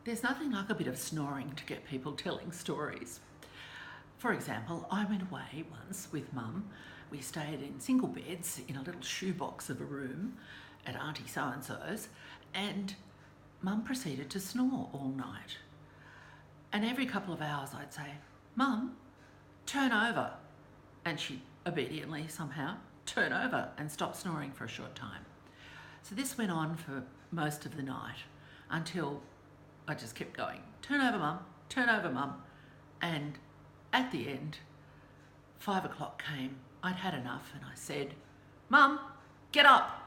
There's nothing like a bit of snoring to get people telling stories. For example, I went away once with Mum. We stayed in single beds in a little shoebox of a room at Auntie So-and-so's, and Mum proceeded to snore all night. And every couple of hours I'd say, "Mum, turn over." And she'd obediently somehow turn over and stop snoring for a short time. So this went on for most of the night until I just kept going, "Turn over, Mum, turn over, Mum." And at the end, 5 o'clock came. I'd had enough and I said, "Mum, get up."